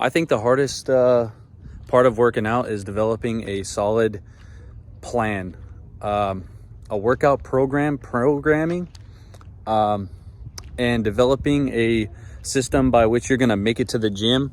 I think the hardest part of working out is developing a solid plan, a workout programming, and developing a system by which you're going to make it to the gym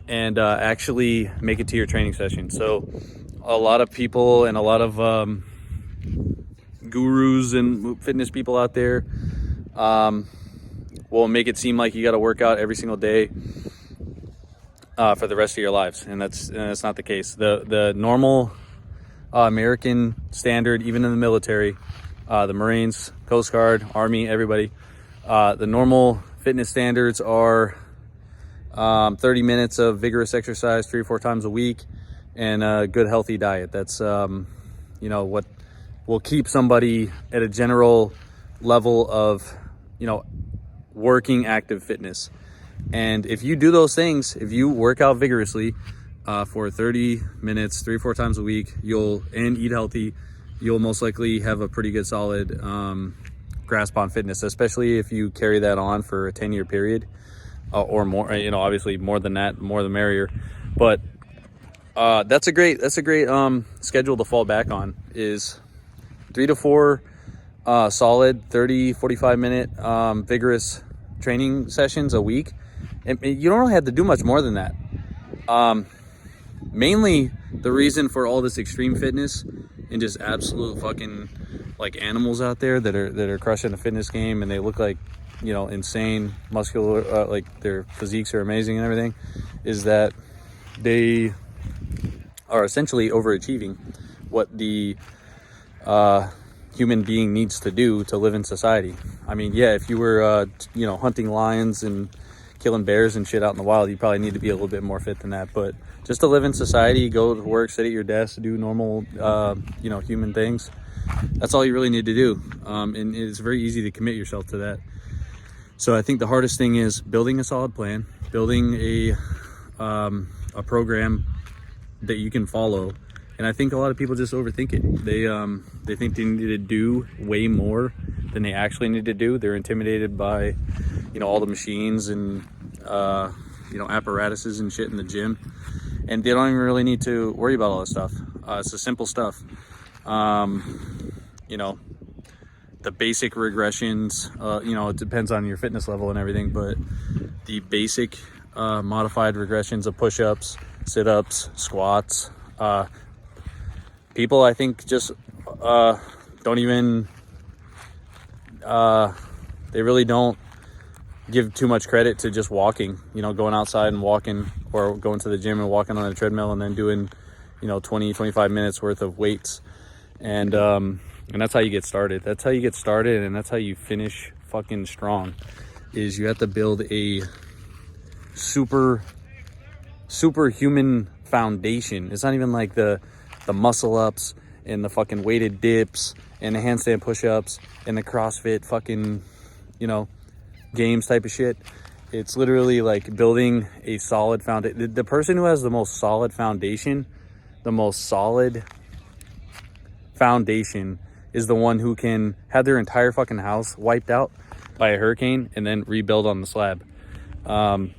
and actually make it to your training session. So a lot of people and a lot of gurus and fitness people out there will make it seem like you got to work out every single day for the rest of your lives, and that's not the case. The normal American standard, even in the military, the Marines, Coast Guard, Army, everybody, the normal fitness standards are 30 minutes of vigorous exercise 3 or 4 times a week and a good healthy diet. That's what will keep somebody at a general level of working active fitness. And if you do those things, if you work out vigorously for 30 minutes 3 or 4 times a week, and eat healthy, you'll most likely have a pretty good solid grasp on fitness, especially if you carry that on for a 10-year period or more. Obviously more than that, more the merrier. But that's a great schedule to fall back on, is 3 to 4 solid 30-45 minute vigorous training sessions a week. And you don't really have to do much more than that. Mainly the reason for all this extreme fitness and just absolute fucking like animals out there that are crushing the fitness game, and they look like insane muscular, like their physiques are amazing and everything, is that they are essentially overachieving what the human being needs to do to live in society. I mean, yeah, if you were hunting lions and killing bears and shit out in the wild, you probably need to be a little bit more fit than that. But just to live in society, go to work, sit at your desk, do normal human things, that's all you really need to do. And it's very easy to commit yourself to that. So I think the hardest thing is building a solid plan, building a program that you can follow. And I think a lot of people just overthink it. They think they need to do way more than they actually need to do. They're intimidated by all the machines and apparatuses and shit in the gym, and they don't even really need to worry about all this stuff. It's the simple stuff. The basic regressions, it depends on your fitness level and everything, but the basic modified regressions of push-ups, sit-ups, squats, people I think just don't even they really don't give too much credit to just walking, going outside and walking, or going to the gym and walking on a treadmill and then doing 20-25 minutes worth of weights. And that's how you get started. That's how you get started, and that's how you finish fucking strong, is you have to build a superhuman foundation. It's not even like the muscle ups and the fucking weighted dips and the handstand push-ups and the CrossFit fucking games type of shit. It's literally like building a solid foundation. The person who has the most solid foundation is the one who can have their entire fucking house wiped out by a hurricane and then rebuild on the slab. And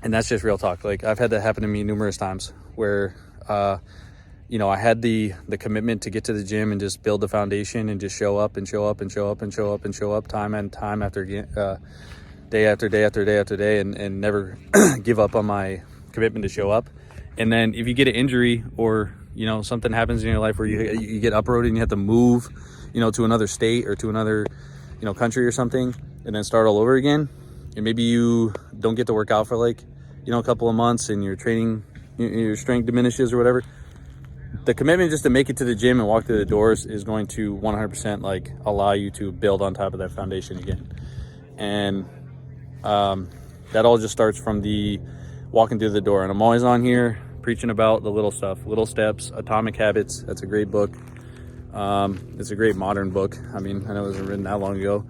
that's just real talk. Like, I've had that happen to me numerous times where I had the commitment to get to the gym and just build the foundation and just show up and show up and show up and show up and show up time and time after day after day after day after day, and never give up on my commitment to show up. And then if you get an injury or something happens in your life where you get uprooted and you have to move to another state or to another country or something, and then start all over again, and maybe you don't get to work out for like a couple of months, and your strength diminishes or whatever, the commitment just to make it to the gym and walk through the doors is going to 100% like allow you to build on top of that foundation again. And that all just starts from the walking through the door. And I'm always on here preaching about the little stuff, little steps. Atomic Habits, that's a great book. It's a great modern book. I mean, I know it wasn't written that long ago,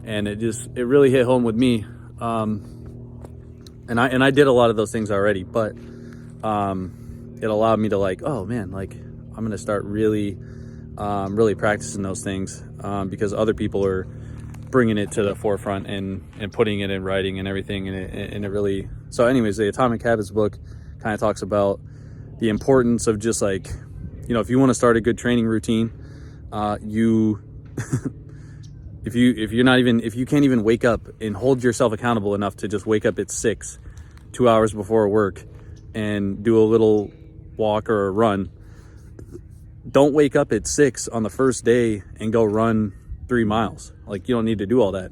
and it really hit home with me. And I did a lot of those things already, but it allowed me to like, oh man, like I'm gonna start really practicing those things, because other people are bringing it to the forefront and putting it in writing and everything, and it really So anyways, the Atomic Habits book kind of talks about the importance of just like, you know, if you want to start a good training routine, you if you can't even wake up and hold yourself accountable enough to just wake up at 6, 2 hours before work and do a little walk or a run, don't wake up at 6 on the first day and go run 3 miles. Like, you don't need to do all that.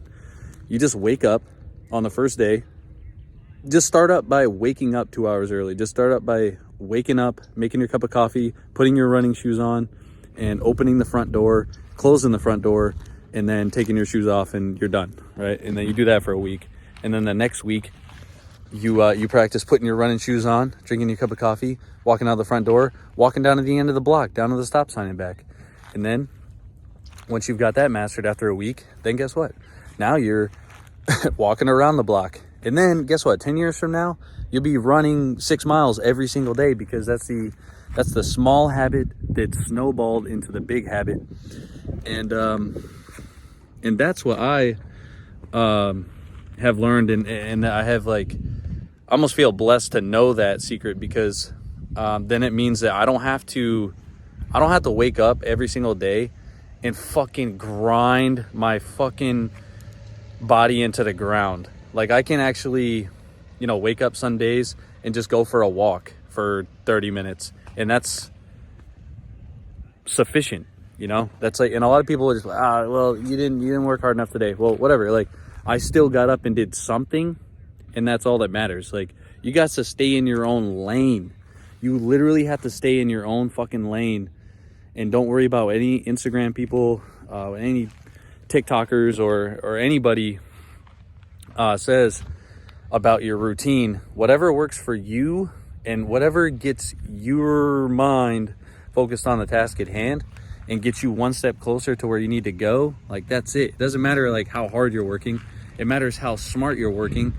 You just wake up on the first day. Just start up by waking up 2 hours early. Just start up by waking up, making your cup of coffee, putting your running shoes on, and opening the front door, closing the front door, and then taking your shoes off, and you're done, right? And then you do that for a week. And then the next week, you practice putting your running shoes on, drinking your cup of coffee, walking out the front door, walking down to the end of the block, down to the stop sign and back. And then once you've got that mastered after a week, then guess what? Now you're walking around the block. And then guess what? 10 years from now, you'll be running 6 miles every single day, because that's the small habit that snowballed into the big habit. And that's what I have learned, and I have, like, I almost feel blessed to know that secret, because then it means that I don't have to wake up every single day and fucking grind my fucking body into the ground. Like, I can actually, you know, wake up some days and just go for a walk for 30 minutes, and that's sufficient. You know, that's like, and a lot of people are just like, well, you didn't work hard enough today. Well, whatever. Like, I still got up and did something, and that's all that matters. Like, you got to stay in your own lane. You literally have to stay in your own fucking lane, and don't worry about any Instagram people, any TikTokers or anybody says about your routine. Whatever works for you and whatever gets your mind focused on the task at hand and gets you one step closer to where you need to go, like, that's it. It doesn't matter like how hard you're working. It matters how smart you're working,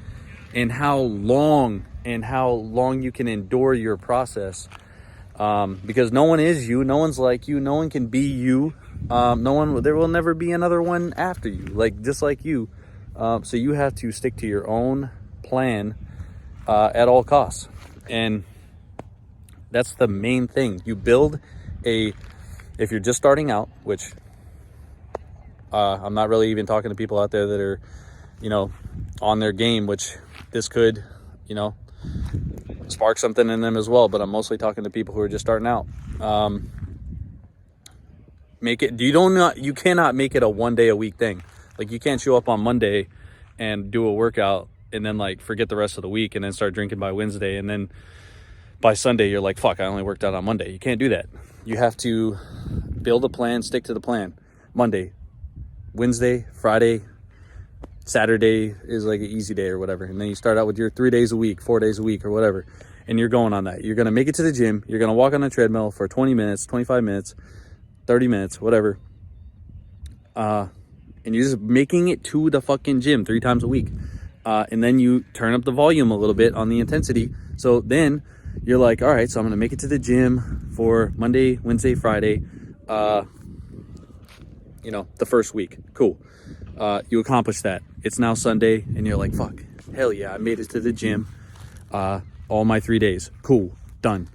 and how long you can endure your process. Because no one is you, no one's like you, no one can be you. There will never be another one after you, like, just like you. So you have to stick to your own plan at all costs. And that's the main thing. You build if you're just starting out, which I'm not really even talking to people out there that are, you know, on their game, which this could, you know, spark something in them as well. But I'm mostly talking to people who are just starting out. You cannot make it a 1 day a week thing. Like, you can't show up on Monday and do a workout and then, like, forget the rest of the week and then start drinking by Wednesday. And then by Sunday, you're like, fuck, I only worked out on Monday. You can't do that. You have to build a plan, stick to the plan. Monday, Wednesday, Friday, Saturday is like an easy day or whatever. And then you start out with your 3 days a week, 4 days a week or whatever. And you're going on that. You're going to make it to the gym. You're going to walk on the treadmill for 20 minutes, 25 minutes, 30 minutes, whatever. And you're just making it to the fucking gym 3 times a week. And then you turn up the volume a little bit on the intensity. So then you're like, all right, so I'm going to make it to the gym for Monday, Wednesday, Friday, you know, the first week. Cool. You accomplish that. It's now Sunday, and you're like, fuck, hell yeah, I made it to the gym all my 3 days. Cool. Done.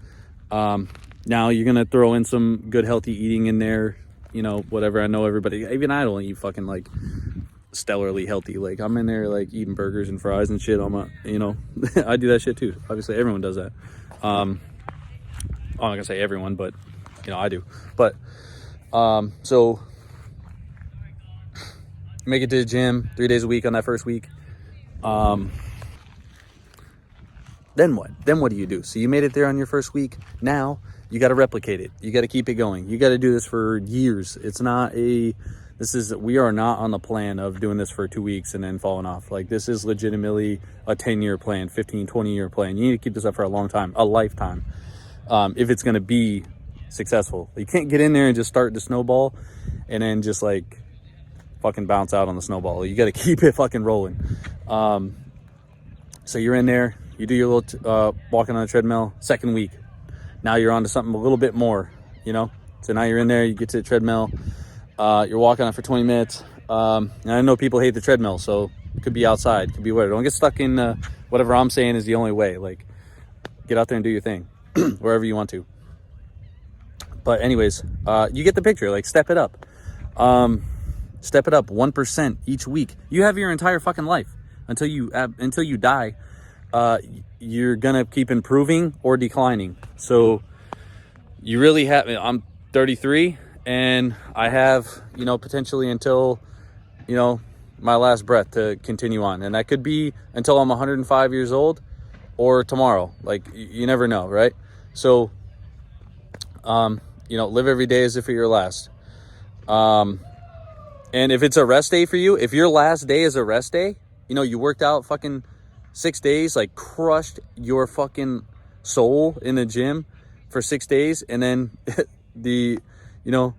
Now you're going to throw in some good healthy eating in there, you know, whatever. I know everybody, even I don't eat fucking like stellarly healthy. Like, I'm in there like eating burgers and fries and shit on my, you know, I do that shit too. Obviously everyone does that. I'm not gonna say everyone, but you know, I do. But so make it to the gym 3 days a week on that first week. Then what do you do? So you made it there on your first week. Now you got to replicate it. You got to keep it going. You got to do this for years. We are not on the plan of doing this for 2 weeks and then falling off. Like, this is legitimately a 10-year plan, 15, 20-year plan. You need to keep this up for a long time, a lifetime, if it's going to be successful. You can't get in there and just start the snowball and then just like fucking bounce out on the snowball. You got to keep it fucking rolling. So you're in there, you do your little walking on the treadmill. Second week, now you're on to something a little bit more, you know? So now you're in there, you get to the treadmill, you're walking on it for 20 minutes. And I know people hate the treadmill, so it could be outside, it could be whatever. Don't get stuck in whatever I'm saying is the only way. Like, get out there and do your thing wherever you want to. But anyways, you get the picture. Like, step it up. Step it up 1% each week. You have your entire fucking life until you die. You're gonna keep improving or declining. So you really have. I'm 33, and I have, you know, potentially until, you know, my last breath to continue on, and that could be until I'm 105 years old or tomorrow. Like, you never know, right? So, you know, live every day as if it's your last. And if it's a rest day for you, if your last day is a rest day, you know, you worked out fucking 6 days, like crushed your fucking soul in the gym for 6 days, and then you know,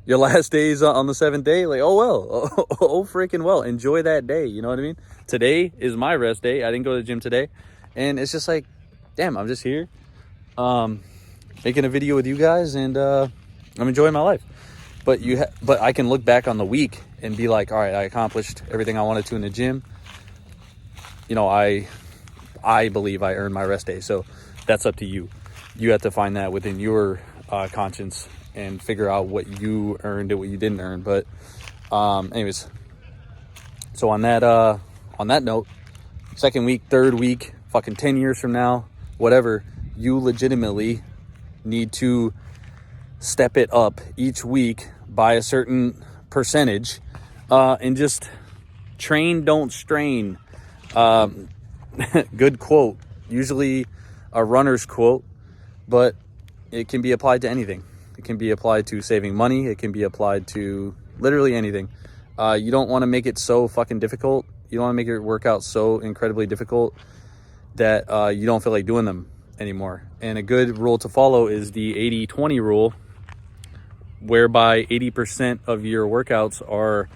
your last day is on the 7th day, like, oh well, oh freaking well, enjoy that day, you know what I mean? Today is my rest day. I didn't go to the gym today, and it's just like, damn, I'm just here, making a video with you guys, and I'm enjoying my life. But but I can look back on the week and be like, all right, I accomplished everything I wanted to in the gym. You know, I believe I earned my rest day. So that's up to you. You have to find that within your conscience and figure out what you earned and what you didn't earn. But anyways, so on that note, second week, third week, fucking 10 years from now, whatever, you legitimately need to step it up each week by a certain percentage, and just train, don't strain. Good quote, usually a runner's quote, but it can be applied to anything. It can be applied to saving money. It can be applied to literally anything. You don't want to make it so fucking difficult. You don't want to make your workout so incredibly difficult that you don't feel like doing them anymore. And a good rule to follow is the 80-20 rule, whereby 80% of your workouts are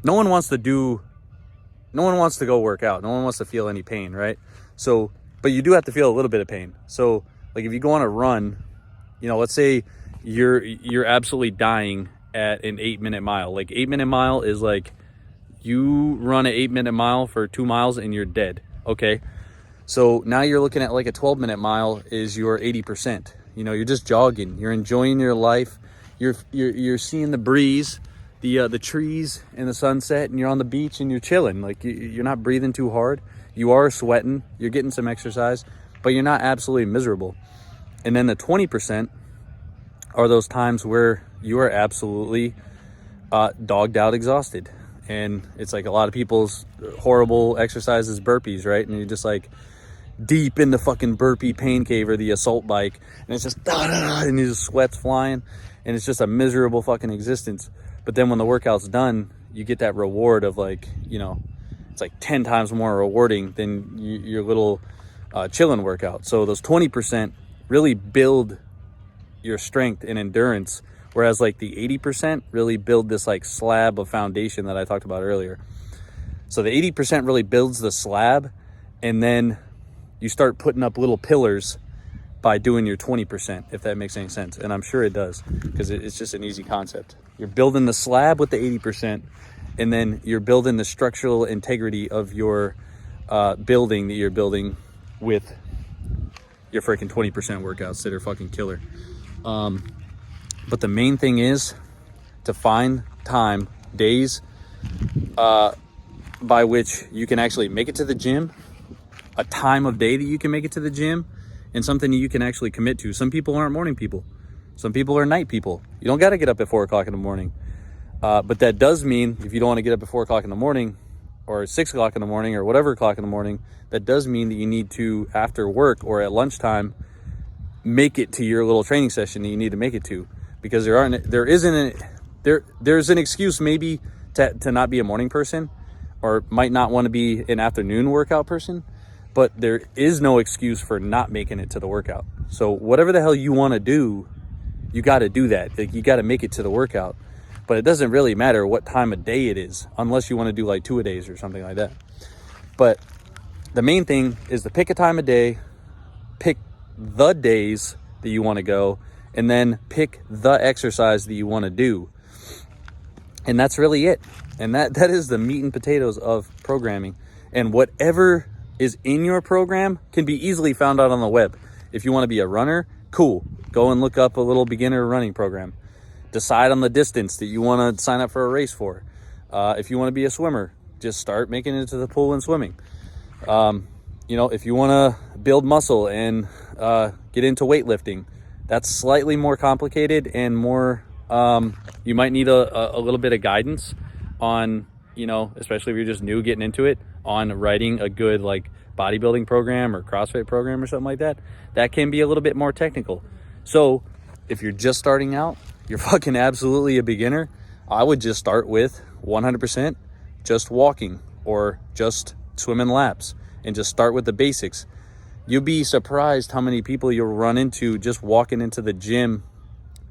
no one wants to go work out. No one wants to feel any pain, right? So, but you do have to feel a little bit of pain. So, like, if you go on a run, you know, let's say you're absolutely dying at an 8-minute mile. Like, 8-minute mile is like, you run an 8-minute mile for 2 miles and you're dead. Okay. So now you're looking at like a 12-minute mile is your 80%. You know, you're just jogging. You're enjoying your life. You're seeing the breeze, the trees and the sunset, and you're on the beach and you're chilling. Like, you're not breathing too hard. You are sweating. You're getting some exercise, but you're not absolutely miserable. And then the 20% are those times where you are absolutely dogged out, exhausted. And it's like a lot of people's horrible exercises, burpees, right? And you're just like deep in the fucking burpee pain cave or the assault bike, and it's just and you just sweat's flying, and it's just a miserable fucking existence. But then when the workout's done, you get that reward of, like, you know, it's like 10 times more rewarding than your little chilling workout. So those 20% really build your strength and endurance, whereas like the 80% really build this like slab of foundation that I talked about earlier. So the 80% really builds the slab, and then you start putting up little pillars by doing your 20%, if that makes any sense. And I'm sure it does, because it's just an easy concept. You're building the slab with the 80%, and then you're building the structural integrity of your building that you're building with your freaking 20% workouts that are fucking killer. But the main thing is to find time, days by which you can actually make it to the gym, a time of day that you can make it to the gym, and something that you can actually commit to. Some people aren't morning people. Some people are night people. You don't got to get up at 4 o'clock in the morning. But that does mean, if you don't want to get up at 4 o'clock in the morning, or 6 o'clock in the morning, or whatever o'clock in the morning, that does mean that you need to, after work or at lunchtime, make it to your little training session that you need to make it to. Because there's an excuse maybe to not be a morning person, or might not want to be an afternoon workout person, but there is no excuse for not making it to the workout. So whatever the hell you want to do, you got to do that. Like, you got to make it to the workout. But it doesn't really matter what time of day it is, unless you want to do like 2-a-days or something like that. But the main thing is to pick a time of day, pick the days that you want to go, and then pick the exercise that you want to do. And that's really it. And that is the meat and potatoes of programming. And whatever is in your program can be easily found out on the web. If you want to be a runner, cool. Go and look up a little beginner running program. Decide on the distance that you want to sign up for a race for. If you want to be a swimmer, just start making it to the pool and swimming. If you want to build muscle and get into weightlifting, that's slightly more complicated and more, you might need a little bit of guidance on, especially if you're just new getting into it, on writing a good like bodybuilding program or CrossFit program or something like that. That can be a little bit more technical. So if you're just starting out, you're fucking absolutely a beginner, I would just start with 100% just walking or just swimming laps and just start with the basics. You'll be surprised how many people you'll run into just walking into the gym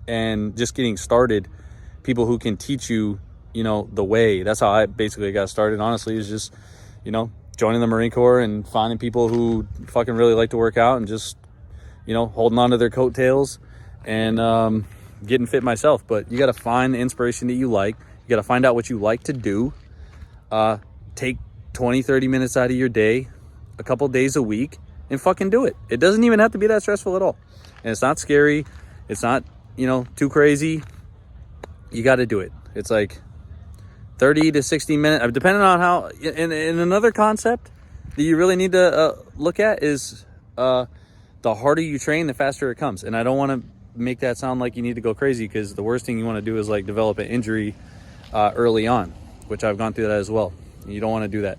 and just getting started. People who can teach you, the way. That's how I basically got started, honestly, is just, joining the Marine Corps and finding people who fucking really like to work out and just, holding on to their coattails and getting fit myself. But you got to find the inspiration that you like. You got to find out what you like to do. Take 20-30 minutes out of your day, a couple days a week, and fucking do it. It doesn't even have to be that stressful at all. And it's not scary. It's not, too crazy. You got to do it. It's like 30 to 60 minutes, depending on how, and another concept that you really need to look at is the harder you train, the faster it comes. And I don't want to make that sound like you need to go crazy, because the worst thing you want to do is like develop an injury early on, which I've gone through that as well. You don't want to do that.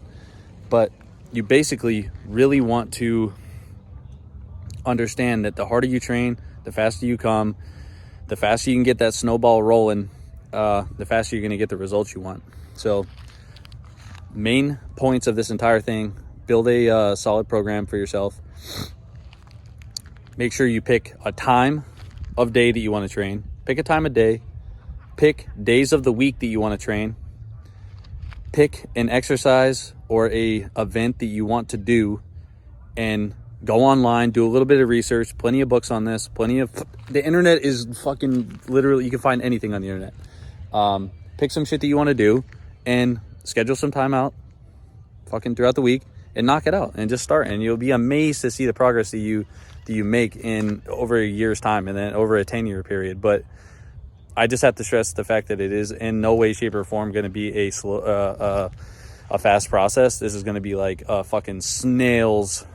But you basically really want to understand that the harder you train, the faster you come, the faster you can get that snowball rolling, the faster you're going to get the results you want. So main points of this entire thing: build a solid program for yourself. Make sure you pick a time of day that you want to train. Pick a time of day. Pick days of the week that you want to train. Pick an exercise or a event that you want to do, and go online, do a little bit of research. Plenty of books on this. The internet is fucking literally, you can find anything on the internet. Pick some shit that you want to do and schedule some time out fucking throughout the week and knock it out and just start. And you'll be amazed to see the progress that you make in over a year's time and then over a 10-year period. But I just have to stress the fact that it is in no way, shape, or form going to be a slow, a fast process. This is going to be like a fucking snail's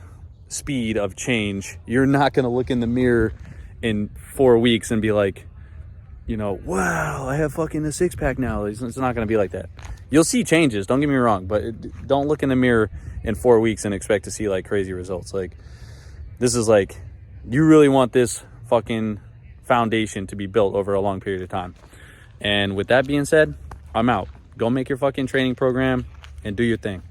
speed of change. You're not going to look in the mirror in 4 weeks and be like, wow, I have fucking a six-pack now. It's not going to be like that. You'll see changes, don't get me wrong, but don't look in the mirror in 4 weeks and expect to see like crazy results. Like, this is like, you really want this fucking foundation to be built over a long period of time. And with that being said, I'm out. Go make your fucking training program and do your thing.